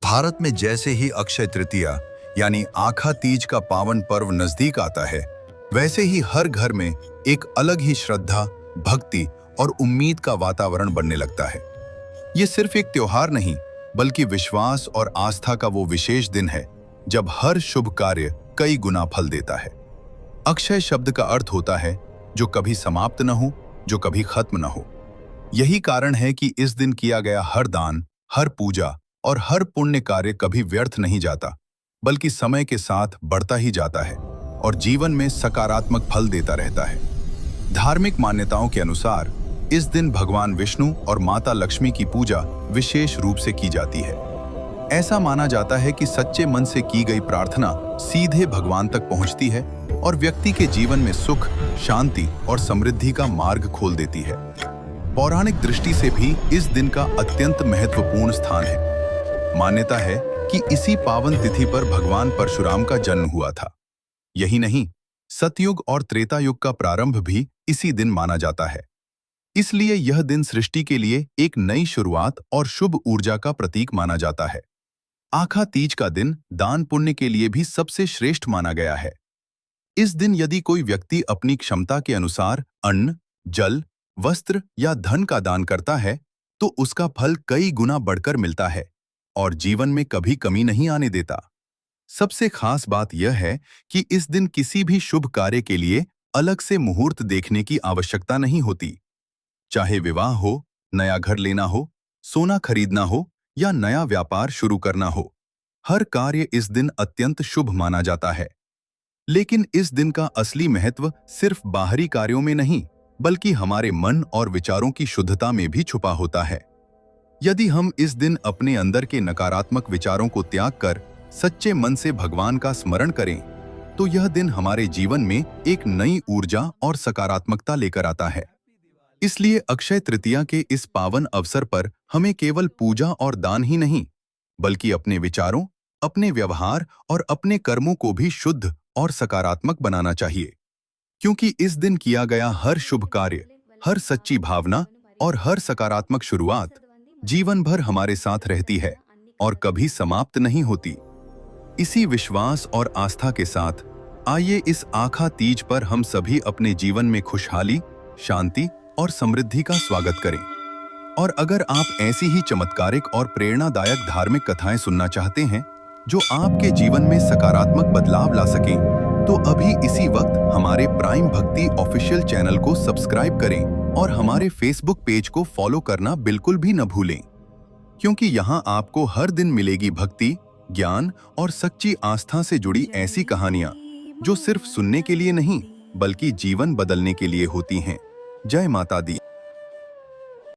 भारत में जैसे ही अक्षय तृतीया यानी आखा तीज का पावन पर्व नजदीक आता है, वैसे ही हर घर में एक अलग ही श्रद्धा, भक्ति और उम्मीद का वातावरण बनने लगता है। ये सिर्फ एक त्योहार नहीं, बल्कि विश्वास और आस्था का वो विशेष दिन है जब हर शुभ कार्य कई गुना फल देता है। अक्षय शब्द का अर्थ होता है जो कभी समाप्त न हो, जो कभी खत्म न हो। यही कारण है कि इस दिन किया गया हर दान, हर पूजा और हर पुण्य कार्य कभी व्यर्थ नहीं जाता, बल्कि समय के साथ बढ़ता ही जाता है और जीवन में सकारात्मक फल देता रहता है। धार्मिक मान्यताओं के अनुसार इस दिन भगवान विष्णु और माता लक्ष्मी की पूजा विशेष रूप से की जाती है। ऐसा माना जाता है कि सच्चे मन से की गई प्रार्थना सीधे भगवान तक पहुंचती है और व्यक्ति के जीवन में सुख, शांति और समृद्धि का मार्ग खोल देती है। पौराणिक दृष्टि से भी इस दिन का अत्यंत महत्वपूर्ण स्थान है। मान्यता है कि इसी पावन तिथि पर भगवान परशुराम का जन्म हुआ था। यही नहीं, सतयुग और त्रेता युग का प्रारंभ भी इसी दिन माना जाता है। इसलिए यह दिन सृष्टि के लिए एक नई शुरुआत और शुभ ऊर्जा का प्रतीक माना जाता है। आखा तीज का दिन दान पुण्य के लिए भी सबसे श्रेष्ठ माना गया है। इस दिन यदि कोई व्यक्ति अपनी क्षमता के अनुसार अन्न, जल, वस्त्र या धन का दान करता है, तो उसका फल कई गुना बढ़कर मिलता है और जीवन में कभी कमी नहीं आने देता। सबसे खास बात यह है कि इस दिन किसी भी शुभ कार्य के लिए अलग से मुहूर्त देखने की आवश्यकता नहीं होती। चाहे विवाह हो, नया घर लेना हो, सोना खरीदना हो या नया व्यापार शुरू करना हो, हर कार्य इस दिन अत्यंत शुभ माना जाता है। लेकिन इस दिन का असली महत्व सिर्फ बाहरी कार्यों में नहीं, बल्कि हमारे मन और विचारों की शुद्धता में भी छुपा होता है। यदि हम इस दिन अपने अंदर के नकारात्मक विचारों को त्याग कर सच्चे मन से भगवान का स्मरण करें, तो यह दिन हमारे जीवन में एक नई ऊर्जा और सकारात्मकता लेकर आता है। इसलिए अक्षय तृतीया के इस पावन अवसर पर हमें केवल पूजा और दान ही नहीं, बल्कि अपने विचारों, अपने व्यवहार और अपने कर्मों को भी शुद्ध और सकारात्मक बनाना चाहिए। क्योंकि इस दिन किया गया हर शुभ कार्य, हर सच्ची भावना और हर सकारात्मक शुरुआत जीवन भर हमारे साथ रहती है और कभी समाप्त नहीं होती। इसी विश्वास और आस्था के साथ आइए इस आखा तीज पर हम सभी अपने जीवन में खुशहाली, शांति और समृद्धि का स्वागत करें। और अगर आप ऐसी ही चमत्कारिक और प्रेरणादायक धार्मिक कथाएं सुनना चाहते हैं जो आपके जीवन में सकारात्मक बदलाव ला सकें, तो अभी इसी वक्त हमारे प्राइम भक्ति ऑफिशियल चैनल को सब्सक्राइब करें और हमारे फेसबुक पेज को फॉलो करना बिल्कुल भी न भूलें। क्योंकि यहाँ आपको हर दिन मिलेगी भक्ति, ज्ञान और सच्ची आस्था से जुड़ी ऐसी कहानियाँ जो सिर्फ सुनने के लिए नहीं, बल्कि जीवन बदलने के लिए होती हैं। जय माता दी।